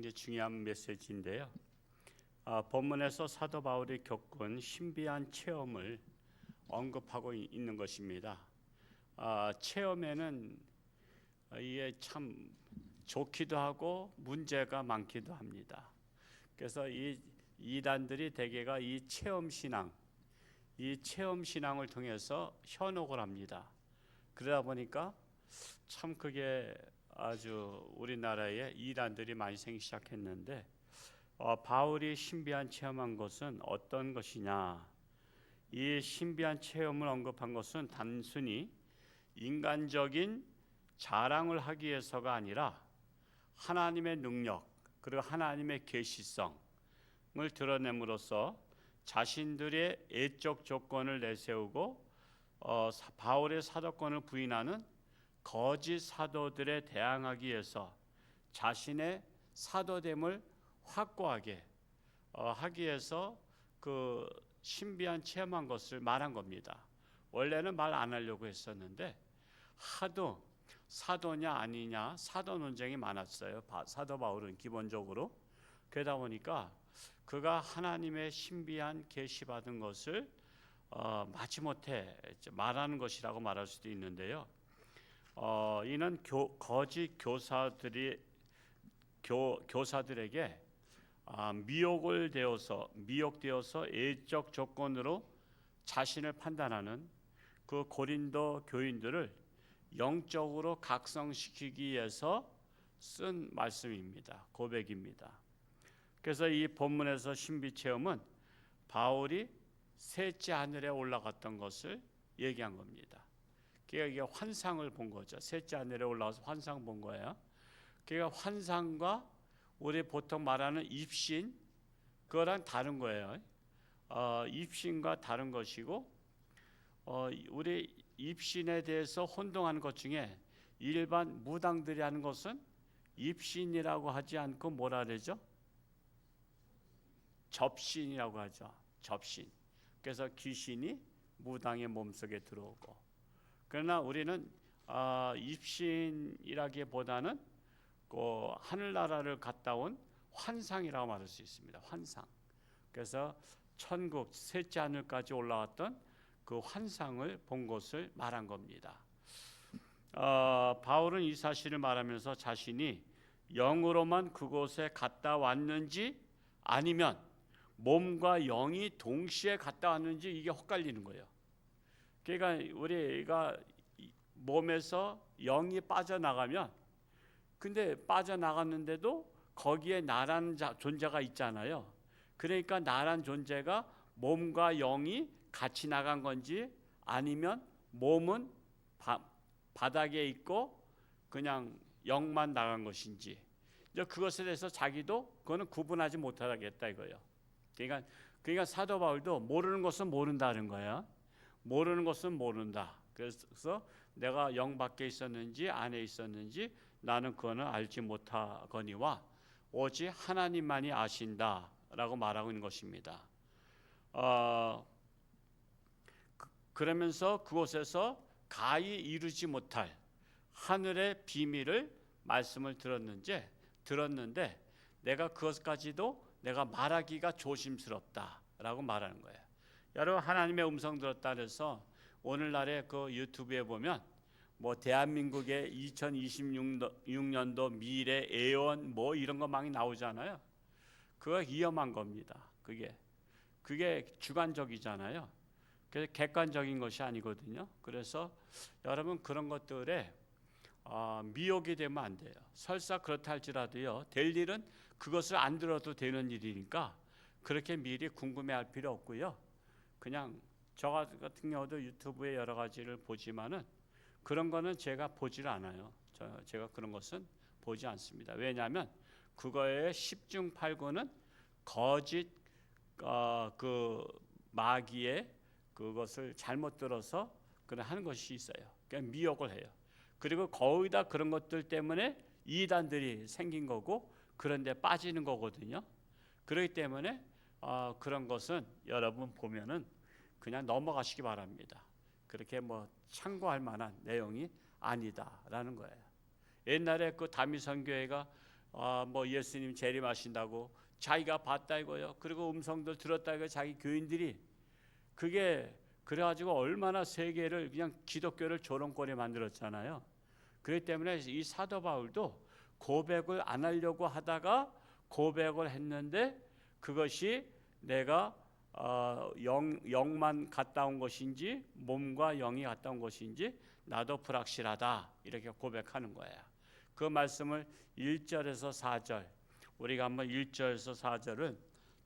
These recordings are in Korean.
굉장히 중요한 메시지인데요. 본문에서 사도 바울이 겪은 신비한 체험을 언급하고 있는 것입니다. 체험에는 이게 참 좋기도 하고 문제가 많기도 합니다. 그래서 이 이단들이 대개가 이 체험 신앙을 통해서 현혹을 합니다. 그러다 보니까 참 그게 아주 우리나라에 이단들이 많이 생기기 시작했는데, 바울이 신비한 체험한 것은 어떤 것이냐? 이 신비한 체험을 언급한 것은 단순히 인간적인 자랑을 하기 위해서가 아니라 하나님의 능력 그리고 하나님의 계시성을 드러냄으로써 자신들의 애적 조건을 내세우고 바울의 사도권을 부인하는 거짓 사도들에 대항하기 위해서 자신의 사도됨을 확고하게 하기 위해서 그 신비한 체험한 것을 말한 겁니다. 원래는 말 안 하려고 했었는데 하도 사도냐 아니냐 사도 논쟁이 많았어요. 사도 바울은 기본적으로. 그러다 보니까 그가 하나님의 신비한 계시받은 것을 마지못해 말하는 것이라고 말할 수도 있는데요. 이는 거짓 교사들에게 미혹되어서 애적 조건으로 자신을 판단하는 그 고린도 교인들을 영적으로 각성시키기 위해서 쓴 말씀입니다. 고백입니다. 그래서 이 본문에서 신비 체험은 바울이 셋째 하늘에 올라갔던 것을 얘기한 겁니다. 그러니까 이게 환상을 본 거죠. 셋째 하늘에 올라가서 환상 본 거예요. 그러니까 환상과 우리 보통 말하는 입신 그거랑 다른 거예요. 입신과 다른 것이고, 우리 입신에 대해서 혼동하는 것 중에 일반 무당들이 하는 것은 입신이라고 하지 않고 뭐라 그러죠? 접신이라고 하죠. 접신. 그래서 귀신이 무당의 몸속에 들어오고. 그러나 우리는 입신이라기보다는 그 하늘나라를 갔다 온 환상이라고 말할 수 있습니다. 환상. 그래서 천국 셋째 하늘까지 올라왔던 그 환상을 본 것을 말한 겁니다. 바울은 이 사실을 말하면서 자신이 영으로만 그곳에 갔다 왔는지 아니면 몸과 영이 동시에 갔다 왔는지 이게 헛갈리는 거예요. 그러니까 우리가 몸에서 영이 빠져나가면, 근데 빠져나갔는데도 거기에 나라는 존재가 있잖아요. 그러니까 나란 존재가 몸과 영이 같이 나간 건지 아니면 몸은 바닥에 있고 그냥 영만 나간 것인지, 이제 그것에 대해서 자기도 그거는 구분하지 못하겠다 이거예요. 그러니까 사도 바울도 모르는 것은 모른다는 거예요. 모르는 것은 모른다. 그래서 내가 영 밖에 있었는지 안에 있었는지 나는 그거는 알지 못하거니와 오직 하나님만이 아신다라고 말하고 있는 것입니다. 그러면서 그곳에서 가히 이루지 못할 하늘의 비밀을 말씀을 들었는데 내가 그것까지도 내가 말하기가 조심스럽다라고 말하는 거예요. 여러분, 하나님의 음성 들었다 그래서 오늘날에 그 유튜브에 보면 뭐 대한민국의 2026년도 미래 예언 뭐 이런 거 많이 나오잖아요. 그거 위험한 겁니다. 그게 주관적이잖아요. 그래서 객관적인 것이 아니거든요. 그래서 여러분 그런 것들에 미혹이 되면 안 돼요. 설사 그렇다 할지라도요, 될 일은 그것을 안 들어도 되는 일이니까 그렇게 미리 궁금해할 필요 없고요. 그냥 저 같은 경우도 유튜브에 여러 가지를 보지만은 그런 거는 제가 보질 않아요. 제가 그런 것은 보지 않습니다. 왜냐하면 그거의 10중 8구는 거짓 그 마귀의 그것을 잘못 들어서 그냥 하는 것이 있어요. 그냥 미혹을 해요. 그리고 거의 다 그런 것들 때문에 이단들이 생긴 거고 그런데 빠지는 거거든요. 그렇기 때문에 그런 것은 여러분 보면은 그냥 넘어가시기 바랍니다. 그렇게 뭐 참고할 만한 내용이 아니다라는 거예요. 옛날에 그 다미선 교회가 뭐 예수님 재림하신다고 자기가 봤다 이거요. 그리고 음성들 들었다 이거 자기 교인들이 그게 그래가지고 얼마나 세계를 그냥 기독교를 조롱거리 만들었잖아요. 그렇기 때문에 이 사도 바울도 고백을 안 하려고 하다가 고백을 했는데 그것이 내가 영만 갔다 온 것인지 몸과 영이 갔다 온 것인지 나도 불확실하다 이렇게 고백하는 거예요. 그 말씀을 1절에서 4절 우리가 한번 1절에서 4절은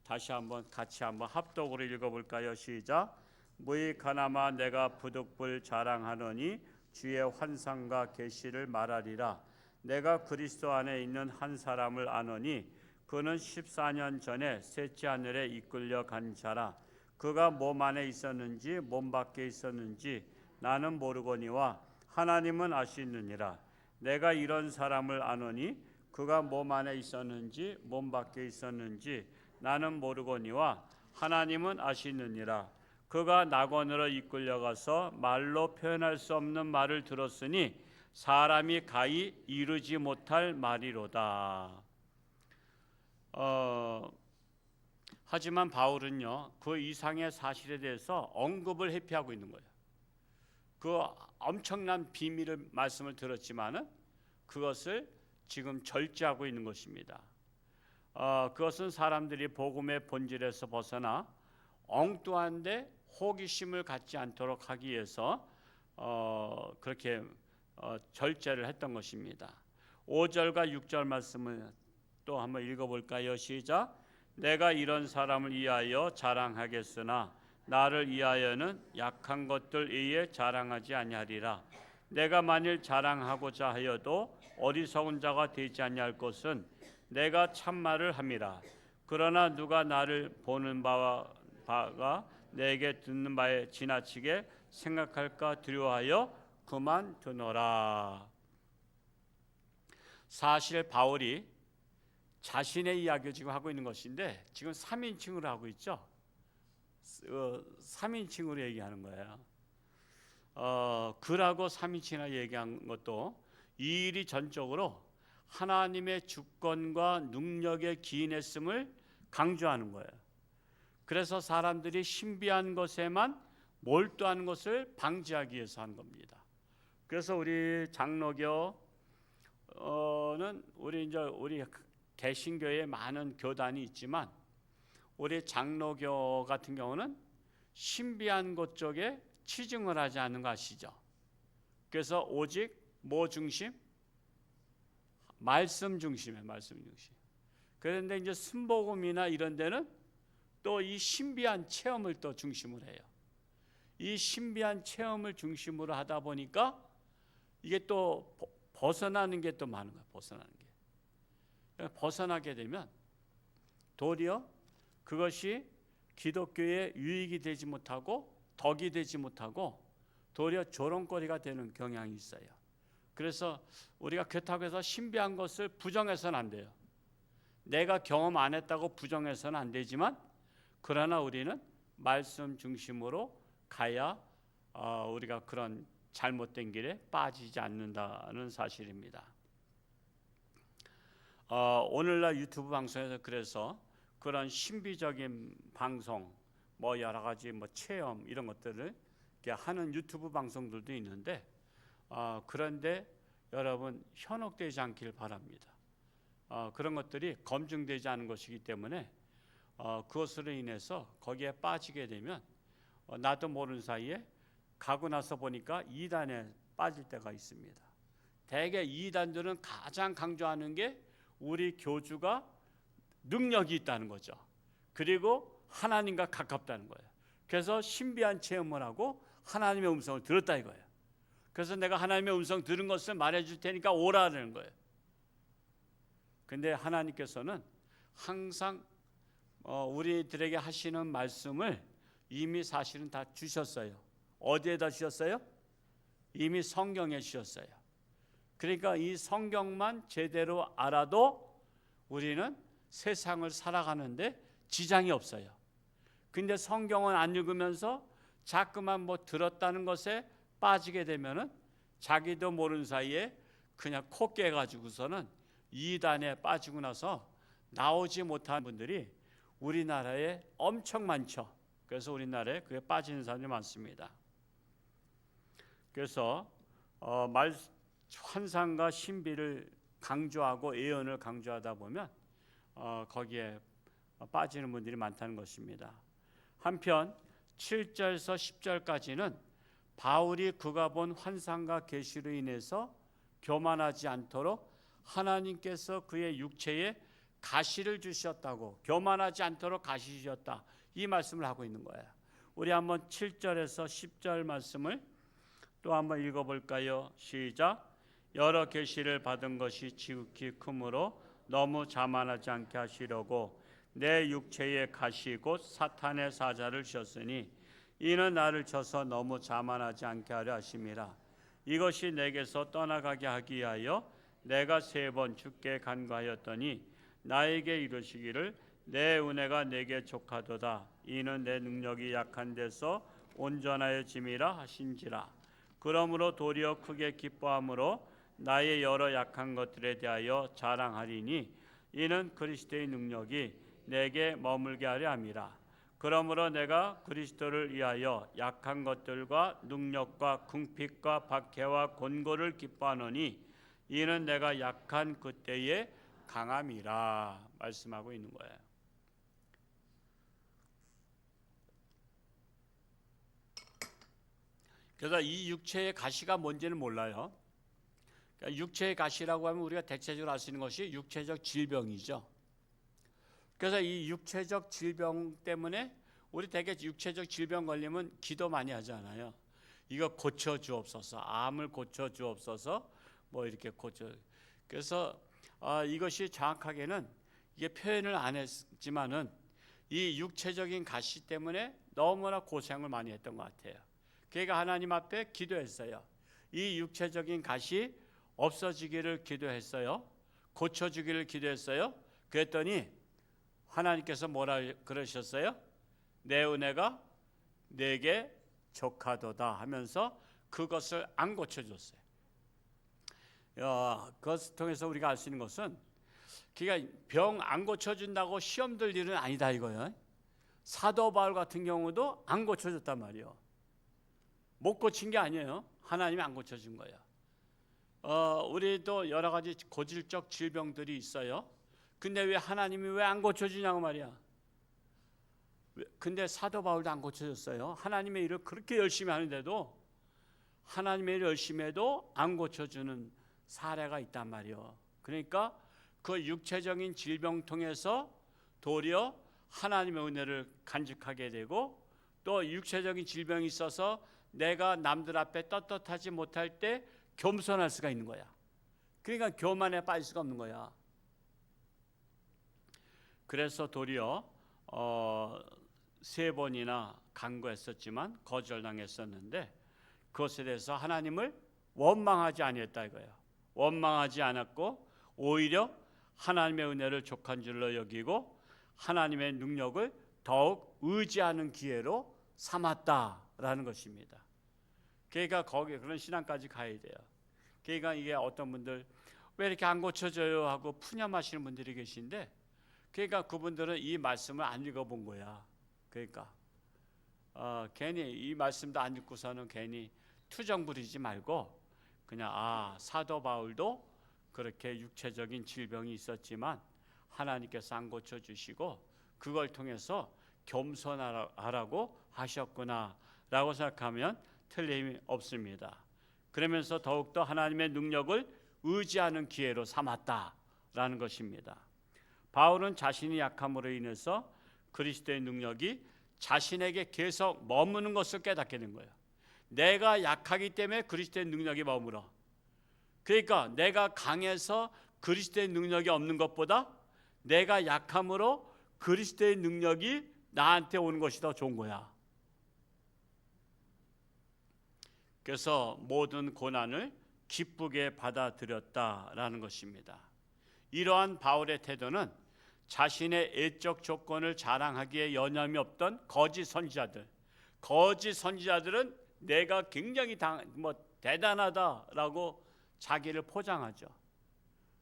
다시 한번 같이 한번 합독으로 읽어볼까요? 시작. 무익하나마 내가 부득불 자랑하노니 주의 환상과 계시를 말하리라. 내가 그리스도 안에 있는 한 사람을 아노니 그는 14년 전에 셋째 하늘에 이끌려 간 자라. 그가 몸 안에 있었는지 몸 밖에 있었는지 나는 모르거니와 하나님은 아시느니라. 내가 이런 사람을 아노니 그가 몸 안에 있었는지 몸 밖에 있었는지 나는 모르거니와 하나님은 아시느니라. 그가 낙원으로 이끌려가서 말로 표현할 수 없는 말을 들었으니 사람이 가히 이루지 못할 말이로다. 하지만 바울은요 그 이상의 사실에 대해서 언급을 회피하고 있는 거예요. 그 엄청난 비밀을 말씀을 들었지만은 그것을 지금 절제하고 있는 것입니다. 그것은 사람들이 복음의 본질에서 벗어나 엉뚱한데 호기심을 갖지 않도록 하기 위해서 그렇게 절제를 했던 것입니다. 5절과 6절 말씀을 또 한번 읽어볼까요? 시작. 내가 이런 사람을 위하여 자랑하겠으나 나를 위하여는 약한 것들 외에 자랑하지 아니하리라. 내가 만일 자랑하고자 하여도 어리석은 자가 되지 아니할 것은 내가 참말을 함이라. 그러나 누가 나를 보는 바가 내게 듣는 바에 지나치게 생각할까 두려워하여 그만두노라. 사실 바울이 자신의 이야기를 지금 하고 있는 것인데 지금 3인칭으로 하고 있죠. 3인칭으로 얘기하는 거예요. 그라고 3인칭이나 얘기한 것도 이 일이 전적으로 하나님의 주권과 능력에 기인했음을 강조하는 거예요. 그래서 사람들이 신비한 것에만 몰두하는 것을 방지하기 위해서 한 겁니다. 그래서 우리 장로교는 우리 개신교에 많은 교단이 있지만 우리 장로교 같은 경우는 신비한 것 쪽에 치중을 하지 않는 거 아시죠? 그래서 오직 뭐 중심? 말씀 중심이에요. 말씀 중심. 그런데 이제 순복음이나 이런 데는 또 이 신비한 체험을 또 중심으로 해요. 이 신비한 체험을 중심으로 하다 보니까 이게 또 벗어나는 게 또 많은 거예요. 벗어나는 게. 벗어나게 되면 도리어 그것이 기독교에 유익이 되지 못하고 덕이 되지 못하고 도리어 조롱거리가 되는 경향이 있어요. 그래서 우리가 그렇다고 해서 신비한 것을 부정해서는 안 돼요. 내가 경험 안 했다고 부정해서는 안 되지만 그러나 우리는 말씀 중심으로 가야 우리가 그런 잘못된 길에 빠지지 않는다는 사실입니다. 오늘날 유튜브 방송에서 그래서 그런 신비적인 방송, 뭐 여러 가지 뭐 체험 이런 것들을 이렇게 하는 유튜브 방송들도 있는데 그런데 여러분 현혹되지 않기를 바랍니다. 그런 것들이 검증되지 않은 것이기 때문에 그것으로 인해서 거기에 빠지게 되면 나도 모르는 사이에 가고 나서 보니까 이단에 빠질 때가 있습니다. 대개 이단들은 가장 강조하는 게 우리 교주가 능력이 있다는 거죠. 그리고 하나님과 가깝다는 거예요. 그래서 신비한 체험을 하고 하나님의 음성을 들었다 이거예요. 그래서 내가 하나님의 음성 들은 것을 말해줄 테니까 오라는 거예요. 근데 하나님께서는 항상 우리들에게 하시는 말씀을 이미 사실은 다 주셨어요. 어디에다 주셨어요? 이미 성경에 주셨어요. 그러니까 이 성경만 제대로 알아도 우리는 세상을 살아가는데 지장이 없어요. 근데 성경은 안 읽으면서 자꾸만 뭐 들었다는 것에 빠지게 되면은 자기도 모르는 사이에 그냥 코 깨가지고서는 이단에 빠지고 나서 나오지 못한 분들이 우리나라에 엄청 많죠. 그래서 우리나라에 그게 빠지는 사람이 많습니다. 그래서 환상과 신비를 강조하고 예언을 강조하다 보면 거기에 빠지는 분들이 많다는 것입니다. 한편 7절에서 10절까지는 바울이 그가 본 환상과 계시로 인해서 교만하지 않도록 하나님께서 그의 육체에 가시를 주셨다고, 교만하지 않도록 가시 주셨다, 이 말씀을 하고 있는 거예요. 우리 한번 7절에서 10절 말씀을 또 한번 읽어볼까요? 시작. 여러 계시를 받은 것이 지극히 크므로 너무 자만하지 않게 하시려고 내 육체에 가시 곧 사탄의 사자를 주셨으니 이는 나를 쳐서 너무 자만하지 않게 하려 하심이라. 이것이 내게서 떠나가게 하기 위하여 내가 3번 주께 간구하였더니 나에게 이르시기를 내 은혜가 내게 족하도다. 이는 내 능력이 약한 데서 온전하여짐이라 하신지라. 그러므로 도리어 크게 기뻐함으로 나의 여러 약한 것들에 대하여 자랑하리니 이는 그리스도의 능력이 내게 머물게 하려 함이라. 그러므로 내가 그리스도를 위하여 약한 것들과 능력과 궁핍과 박해와 곤고를 기뻐하노니 이는 내가 약한 그때에 강함이라 말씀하고 있는 거예요. 그래서 이 육체의 가시가 뭔지는 몰라요. 그러니까 육체의 가시라고 하면 우리가 대체적으로 알 수 있는 것이 육체적 질병이죠. 그래서 이 육체적 질병 때문에 우리 대개 육체적 질병 걸리면 기도 많이 하잖아요. 이거 고쳐 주옵소서, 암을 고쳐 주옵소서, 뭐 이렇게 고쳐. 그래서 이것이 정확하게는 이게 표현을 안 했지만은 이 육체적인 가시 때문에 너무나 고생을 많이 했던 것 같아요. 그러니까 하나님 앞에 기도했어요. 이 육체적인 가시 없어지기를 기도했어요. 고쳐주기를 기도했어요. 그랬더니 하나님께서 뭐라 그러셨어요? 내 은혜가 내게 족하도다 하면서 그것을 안 고쳐줬어요. 그것을 통해서 우리가 알 수 있는 것은 그러니까 병 안 고쳐준다고 시험 들 일은 아니다 이거예요. 사도 바울 같은 경우도 안 고쳐줬단 말이에요. 못 고친 게 아니에요. 하나님이 안 고쳐준 거예요. 우리도 여러 가지 고질적 질병들이 있어요. 근데 왜 하나님이 왜 안 고쳐주냐고 말이야. 근데 사도 바울도 안 고쳐줬어요. 하나님의 일을 그렇게 열심히 하는데도 하나님의 일을 열심히 해도 안 고쳐주는 사례가 있단 말이에요. 그러니까 그 육체적인 질병 통해서 도리어 하나님의 은혜를 간직하게 되고 또 육체적인 질병이 있어서 내가 남들 앞에 떳떳하지 못할 때 겸손할 수가 있는 거야. 그러니까 교만에 빠질 수가 없는 거야. 그래서 도리어 3번이나 간구했었지만 거절당했었는데 그것에 대해서 하나님을 원망하지 아니했다 이거예요. 원망하지 않았고 오히려 하나님의 은혜를 족한 줄로 여기고 하나님의 능력을 더욱 의지하는 기회로 삼았다라는 것입니다. 그러니까 거기에 그런 신앙까지 가야 돼요. 그러니까 이게 어떤 분들 왜 이렇게 안 고쳐져요 하고 푸념하시는 분들이 계신데 그러니까 그분들은 이 말씀을 안 읽어본 거야. 그러니까 괜히 이 말씀도 안 읽고서는 괜히 투정 부리지 말고 그냥 사도 바울도 그렇게 육체적인 질병이 있었지만 하나님께서 안 고쳐주시고 그걸 통해서 겸손하라고 하셨구나 라고 생각하면 틀림이 없습니다. 그러면서 더욱더 하나님의 능력을 의지하는 기회로 삼았다라는 것입니다. 바울은 자신이 약함으로 인해서 그리스도의 능력이 자신에게 계속 머무는 것을 깨닫게 된 거예요. 내가 약하기 때문에 그리스도의 능력이 머물어. 그러니까 내가 강해서 그리스도의 능력이 없는 것보다 내가 약함으로 그리스도의 능력이 나한테 오는 것이 더 좋은 거야. 그래서 모든 고난을 기쁘게 받아들였다라는 것입니다. 이러한 바울의 태도는 자신의 애적 조건을 자랑하기에 여념이 없던 거짓 선지자들은 내가 굉장히 대단하다라고 자기를 포장하죠.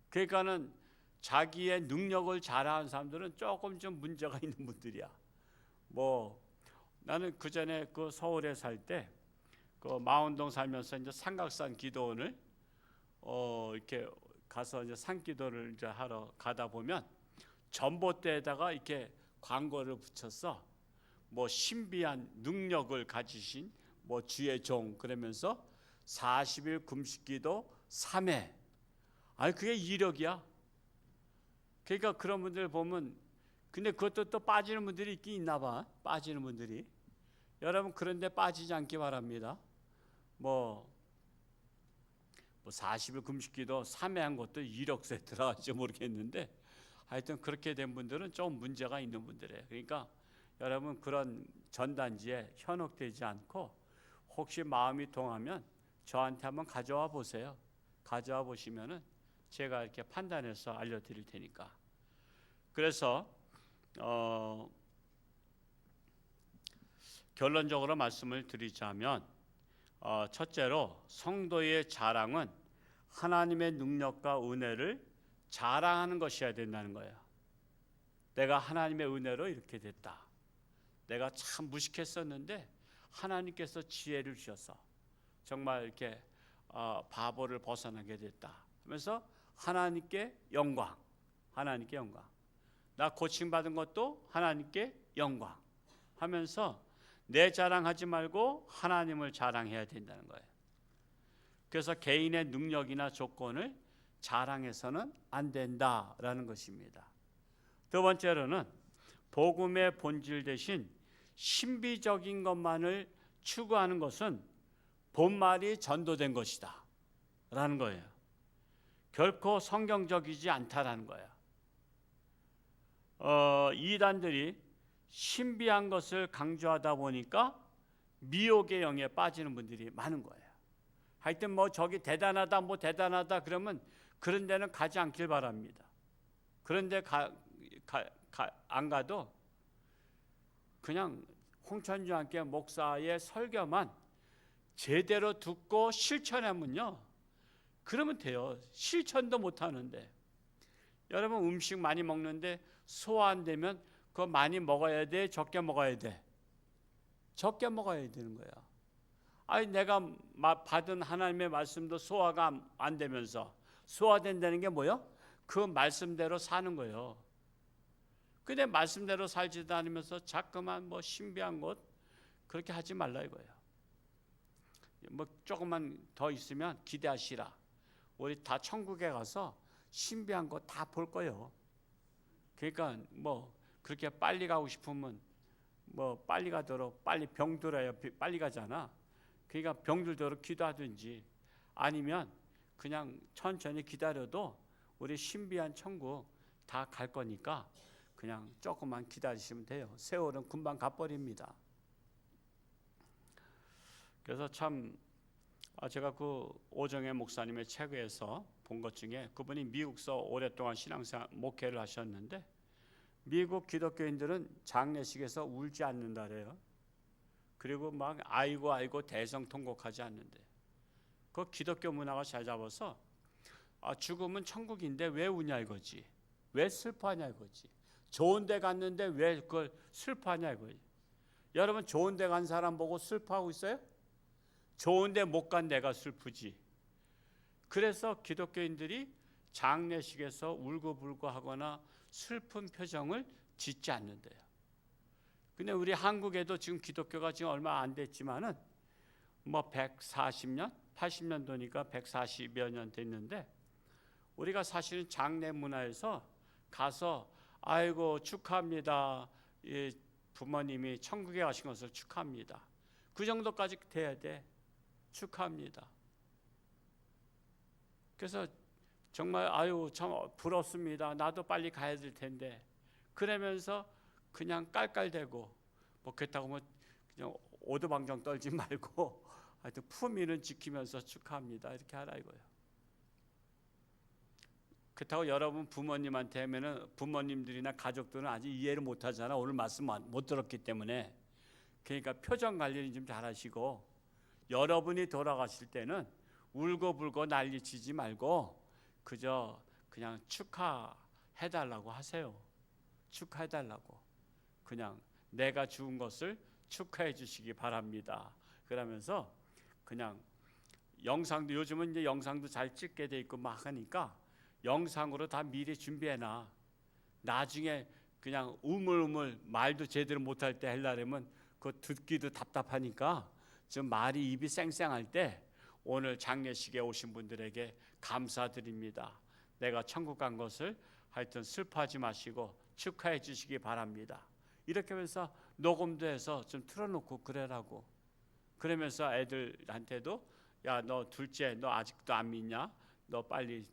그러니까는 자기의 능력을 잘하는 사람들은 조금 좀 문제가 있는 분들이야. 뭐 나는 그 전에 그 서울에 살 때 그 망원동 살면서 이제 삼각산 기도원을 이렇게 가서 이제 산기도를 이제 하러 가다 보면 전봇대에다가 이렇게 광고를 붙였어. 뭐 신비한 능력을 가지신 뭐 주의 종 그러면서 40일 금식기도 3회. 아니 그게 이력이야. 그러니까 그런 분들 보면 근데 그것도 또 빠지는 분들이 있긴 있나 봐. 빠지는 분들이. 여러분 그런데 빠지지 않기 바랍니다. 뭐 40일 금식기도 3회 한 것도 이력서에 들어갈지 모르겠는데 하여튼 그렇게 된 분들은 좀 문제가 있는 분들이에요. 그러니까 여러분 그런 전단지에 현혹되지 않고 혹시 마음이 동하면 저한테 한번 가져와 보세요. 가져와 보시면은 제가 이렇게 판단해서 알려드릴 테니까. 그래서 결론적으로 말씀을 드리자면 첫째로 성도의 자랑은 하나님의 능력과 은혜를 자랑하는 것이어야 된다는 거예요. 내가 하나님의 은혜로 이렇게 됐다. 내가 참 무식했었는데 하나님께서 지혜를 주셔서 정말 이렇게 바보를 벗어나게 됐다 하면서 하나님께 영광, 하나님께 영광. 나 고침받은 것도 하나님께 영광 하면서 내 자랑하지 말고 하나님을 자랑해야 된다는 거예요. 그래서 개인의 능력이나 조건을 자랑해서는 안 된다라는 것입니다. 두 번째로는 복음의 본질 대신 신비적인 것만을 추구하는 것은 본말이 전도된 것이다 라는 거예요. 결코 성경적이지 않다라는 거예요. 이단들이 신비한 것을 강조하다 보니까 미혹의 영에 빠지는 분들이 많은 거예요. 하여튼 뭐 저기 대단하다 뭐 대단하다 그러면 그런 데는 가지 않길 바랍니다. 그런 데 안 가도 그냥 홍천주 함께 목사의 설교만 제대로 듣고 실천하면요 그러면 돼요. 실천도 못 하는데 여러분 음식 많이 먹는데 소화 안 되면 그거 많이 먹어야 돼? 적게 먹어야 돼? 적게 먹어야 되는 거야. 아니 내가 받은 하나님의 말씀도 소화가 안 되면서 소화된다는 게 뭐야? 그 말씀대로 사는 거예요. 근데 말씀대로 살지도 않으면서 자꾸만 뭐 신비한 것 그렇게 하지 말라 이거예요. 뭐 조금만 더 있으면 기대하시라. 우리 다 천국에 가서 신비한 거 다 볼 거예요. 그러니까 뭐 그렇게 빨리 가고 싶으면 뭐 빨리 가도록 빨리 병들어야 빨리 가잖아. 그러니까 병들도록 기도하든지 아니면 그냥 천천히 기다려도 우리 신비한 천국 다 갈 거니까 그냥 조금만 기다리시면 돼요. 세월은 금방 가버립니다. 그래서 참 제가 그 오정혜 목사님의 책에서 본 것 중에 그분이 미국서 오랫동안 신앙생활 목회를 하셨는데 미국 기독교인들은 장례식에서 울지 않는다래요. 그리고 막 아이고 대성통곡하지 않는데 그 기독교 문화가 잘 잡아서 죽음은 천국인데 왜 우냐 이거지. 왜 슬퍼하냐 이거지. 좋은 데 갔는데 왜 그걸 슬퍼하냐 이거지. 여러분 좋은 데 간 사람 보고 슬퍼하고 있어요? 좋은 데 못 간 내가 슬프지. 그래서 기독교인들이 장례식에서 울고불고 하거나 슬픈 표정을 짓지 않는데요. 근데 우리 한국에도 지금 기독교가 지금 얼마 안 됐지만은 뭐 140년, 80년도니까 140여 년 됐는데 우리가 사실은 장례 문화에서 가서 아이고 축하합니다. 부모님이 천국에 가신 것을 축하합니다. 그 정도까지 돼야 돼. 축하합니다. 그래서 정말 아유 참 부럽습니다. 나도 빨리 가야 될 텐데 그러면서 그냥 깔깔대고 뭐 그렇다고 뭐 그냥 오두방정 떨지 말고 하여튼 품위는 지키면서 축하합니다. 이렇게 하라 이거예요. 그렇다고 여러분 부모님한테 하면은 부모님들이나 가족들은 아직 이해를 못 하잖아. 오늘 말씀 못 들었기 때문에. 그러니까 표정 관리를 좀 잘하시고 여러분이 돌아가실 때는 울고불고 난리치지 말고 그저 그냥 축하해달라고 하세요. 축하해달라고. 그냥 내가 죽은 것을 축하해 주시기 바랍니다. 그러면서 그냥 영상도, 요즘은 이제 영상도 잘 찍게 돼 있고 막 하니까 영상으로 다 미리 준비해놔. 나중에 그냥 우물우물 말도 제대로 못할 때 하려면 그거 듣기도 답답하니까 좀 말이 입이 쌩쌩할 때 오늘 장례식에 오신 분들에게 감사드립니다. 내가 천국 간 것을 하여튼 슬퍼하지 마시고 축하해 주시기 바랍니다. 이렇게 하면서 녹음도 해서 좀 틀어놓고 그래라고. 그러면서 애들한테도 야, 너 둘째 너 아직도 안 믿냐? 너 빨리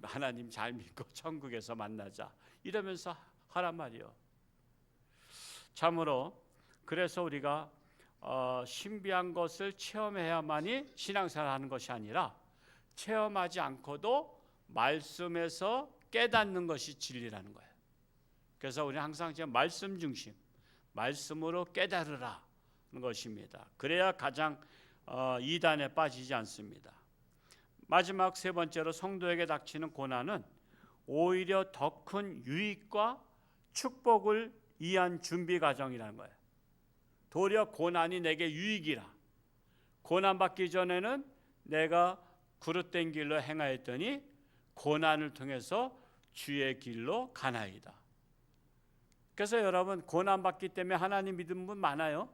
하나님 잘 믿고 천국에서 만나자. 이러면서 하란 말이요. 참으로 그래서 우리가 신비한 것을 체험해야만이 신앙생활하는 것이 아니라 체험하지 않고도 말씀에서 깨닫는 것이 진리라는 거예요. 그래서 우리는 항상 지금 말씀 중심, 말씀으로 깨달으라는 것입니다. 그래야 가장 이단에 빠지지 않습니다. 마지막 세 번째로 성도에게 닥치는 고난은 오히려 더 큰 유익과 축복을 위한 준비 과정이라는 거예요. 도리어 고난이 내게 유익이라. 고난받기 전에는 내가 그릇된 길로 행하였더니 고난을 통해서 주의 길로 가나이다. 그래서 여러분, 고난받기 때문에 하나님 믿는 분 많아요.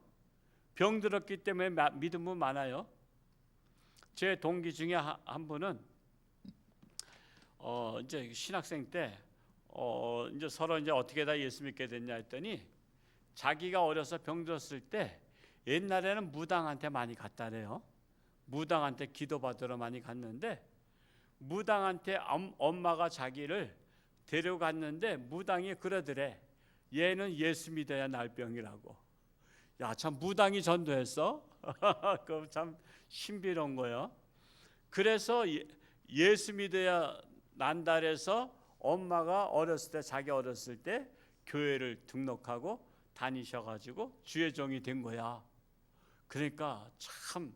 병들었기 때문에 믿는 분 많아요. 제 동기 중에 한 분은 이제 신학생 때 이제 서로 이제 어떻게 다 예수 믿게 됐냐 했더니 자기가 어려서 병들었을 때 옛날에는 무당한테 많이 갔다래요. 무당한테 기도받으러 많이 갔는데 무당한테 엄마가 자기를 데려갔는데 무당이 그러더래. 얘는 예수 믿어야 날 병이라고. 야, 참 무당이 전도했어? 그 참 신비로운 거예요. 그래서 예수 믿어야 난다 해서 엄마가 어렸을 때, 자기 어렸을 때 교회를 등록하고 다니셔가지고 주의 종이 된 거야. 그러니까 참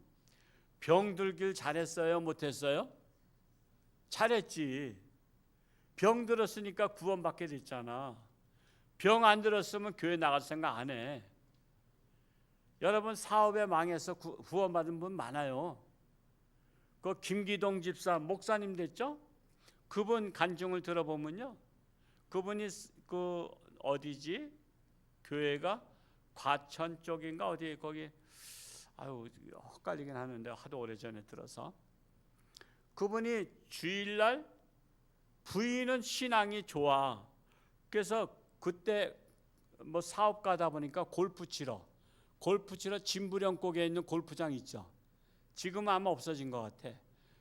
병들길 잘했어요, 못했어요? 잘했지. 병 들었으니까 구원받게 됐잖아. 병 안 들었으면 교회 나갈 생각 안 해. 여러분, 사업에 망해서 구원받은 분 많아요. 그 김기동 집사 목사님 됐죠? 그분 간증을 들어보면요, 그분이 그 어디지? 교회가 과천 쪽인가 어디, 거기 헷갈리긴 하는데 하도 오래전에 들어서 그분이 주일날 부인은 신앙이 좋아. 그래서 그때 뭐 사업 가다 보니까 골프 치러 진부령곡에 있는 골프장 있죠. 지금은 아마 없어진 것 같아.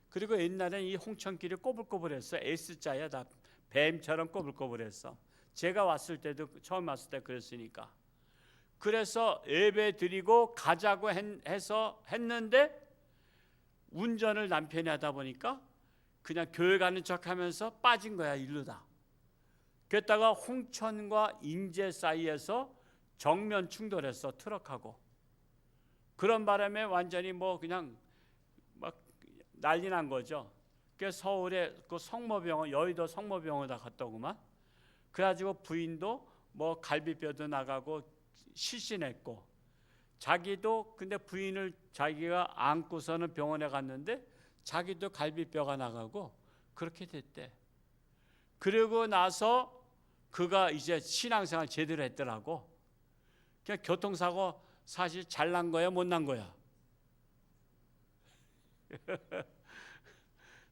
그리고 옛날엔 이 홍천길이 꼬불꼬불했어. S자야, 다 뱀처럼 꼬불꼬불했어. 제가 왔을 때도, 처음 왔을 때 그랬으니까. 그래서 예배 드리고 가자고 해서 했는데 운전을 남편이 하다 보니까 그냥 교회 가는 척하면서 빠진 거야, 일루다. 그랬다가 홍천과 인제 사이에서 정면 충돌했어, 트럭하고. 그런 바람에 완전히 뭐 그냥 막 난리 난 거죠. 그래서 서울에 그 성모병원, 여의도 성모병원에다 갔다 오구만. 그래가지고 부인도 뭐 갈비뼈도 나가고 실신했고, 자기도 근데 부인을 자기가 안고서는 병원에 갔는데 자기도 갈비뼈가 나가고 그렇게 됐대. 그러고 나서 그가 이제 신앙생활 제대로 했더라고. 그냥 교통사고 사실 잘난 거야, 못난 거야?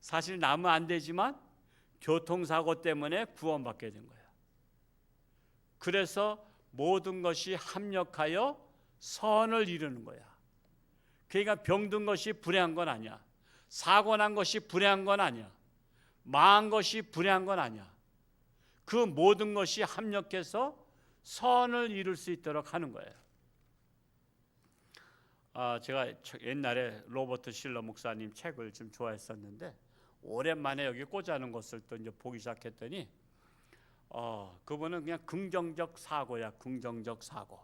사실 나면 안 되지만 교통사고 때문에 구원받게 된 거야. 그래서 모든 것이 합력하여 선을 이루는 거야. 그러니까 병든 것이 불행한 건 아니야. 사고 난 것이 불행한 건 아니야. 망한 것이 불행한 건 아니야. 그 모든 것이 합력해서 선을 이룰 수 있도록 하는 거예요. 제가 옛날에 로버트 실러 목사님 책을 좀 좋아했었는데 오랜만에 여기 꽂아놓은 것을 또 이제 보기 시작했더니 그분은 그냥 긍정적 사고야. 긍정적 사고.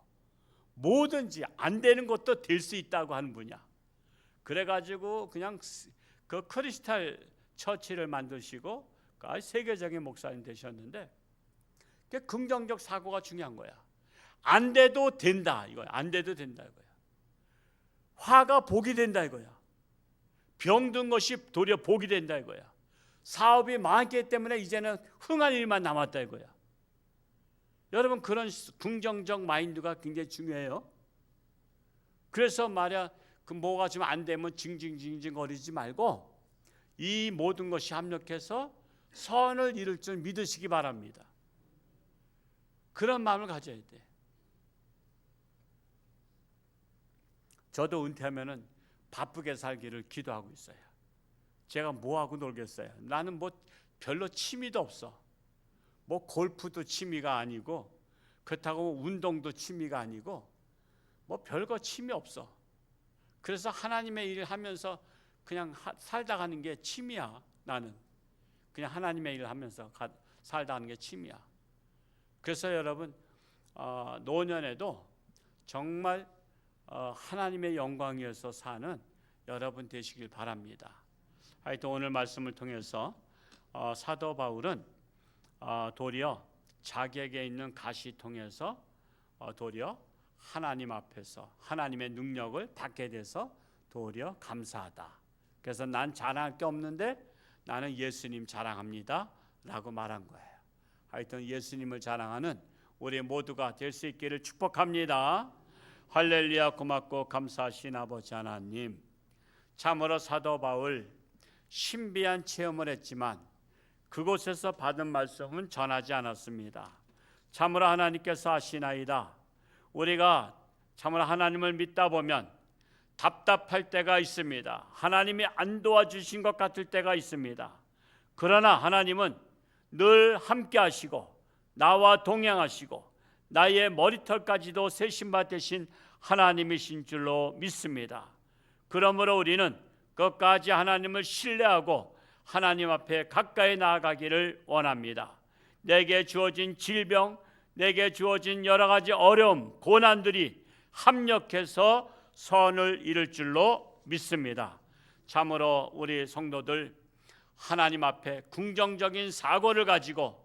뭐든지 안 되는 것도 될 수 있다고 하는 분이야. 그래가지고 그냥 그 크리스탈 처치를 만드시고 목사가 세계적인 목사님 되셨는데 긍정적 사고가 중요한 거야. 안 돼도 된다 이거야. 안 돼도 된다 이거야. 화가 복이 된다 이거야. 병든 것이 도리어 복이 된다 이거야. 사업이 망했기 때문에 이제는 흥한 일만 남았다 이거야. 여러분 그런 긍정적 마인드가 굉장히 중요해요. 그래서 말이야 그 뭐가 좀 안 되면 징징징징 거리지 말고 이 모든 것이 합력해서 선을 이룰 줄 믿으시기 바랍니다. 그런 마음을 가져야 돼. 저도 은퇴하면은 바쁘게 살기를 기도하고 있어요. 제가 뭐하고 놀겠어요? 나는 뭐 별로 취미도 없어. 뭐 골프도 취미가 아니고 그렇다고 운동도 취미가 아니고 뭐 별거 취미 없어. 그래서 하나님의 일을 하면서 그냥 살다 가는 게 취미야. 나는 그냥 하나님의 일을 하면서 살다 가는 게 취미야. 그래서 여러분 노년에도 정말 하나님의 영광 위에서 사는 여러분 되시길 바랍니다. 하여튼 오늘 말씀을 통해서 사도 바울은 도리어 자기에게 있는 가시통에서 도리어 하나님 앞에서 하나님의 능력을 받게 돼서 도리어 감사하다. 그래서 난 자랑할 게 없는데 나는 예수님 자랑합니다 라고 말한 거예요. 하여튼 예수님을 자랑하는 우리 모두가 될 수 있기를 축복합니다. 할렐루야. 고맙고 감사하신 아버지 하나님, 참으로 사도 바울 신비한 체험을 했지만 그곳에서 받은 말씀은 전하지 않았습니다. 참으로 하나님께서 하시나이다. 우리가 참으로 하나님을 믿다 보면 답답할 때가 있습니다. 하나님이 안 도와주신 것 같을 때가 있습니다. 그러나 하나님은 늘 함께 하시고 나와 동행하시고 나의 머리털까지도 세신바 되신 하나님이신 줄로 믿습니다. 그러므로 우리는 끝까지 하나님을 신뢰하고 하나님 앞에 가까이 나아가기를 원합니다. 내게 주어진 질병, 내게 주어진 여러 가지 어려움, 고난들이 합력해서 선을 이룰 줄로 믿습니다. 참으로 우리 성도들 하나님 앞에 긍정적인 사고를 가지고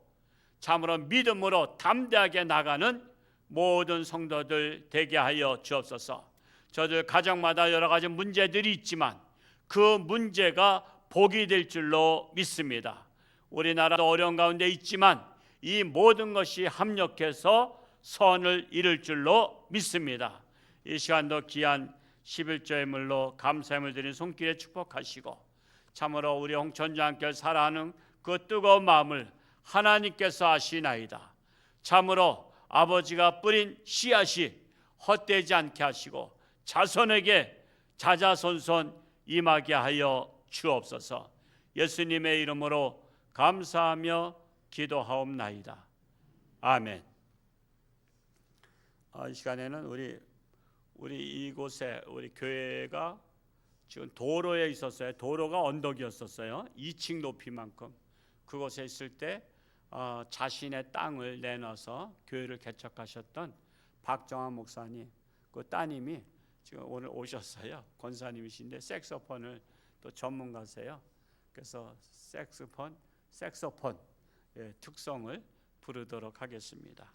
참으로 믿음으로 담대하게 나가는 모든 성도들 되게 하여 주옵소서. 저들 가정마다 여러 가지 문제들이 있지만 그 문제가 복이 될 줄로 믿습니다. 우리나라도 어려운 가운데 있지만 이 모든 것이 합력해서 선을 이룰 줄로 믿습니다. 이 시간도 귀한 11조의 물로 감사의 물 드린 손길에 축복하시고 참으로 우리 홍천장교회 살아가는 그 뜨거운 마음을 하나님께서 아시나이다. 참으로 아버지가 뿌린 씨앗이 헛되지 않게 하시고 자손에게 자자손손 임하게 하여 주옵소서. 예수님의 이름으로 감사하며 기도하옵나이다. 아멘. 이 시간에는 우리 이곳에 우리 교회가 지금 도로에 있었어요. 도로가 언덕이었었어요. 2층 높이만큼. 그곳에 있을 때 자신의 땅을 내놔서 교회를 개척하셨던 박정환 목사님, 그 따님이 지금 오늘 오셨어요. 권사님이신데 색소폰을 또 전문가세요. 그래서 색소폰 특성을 부르도록 하겠습니다.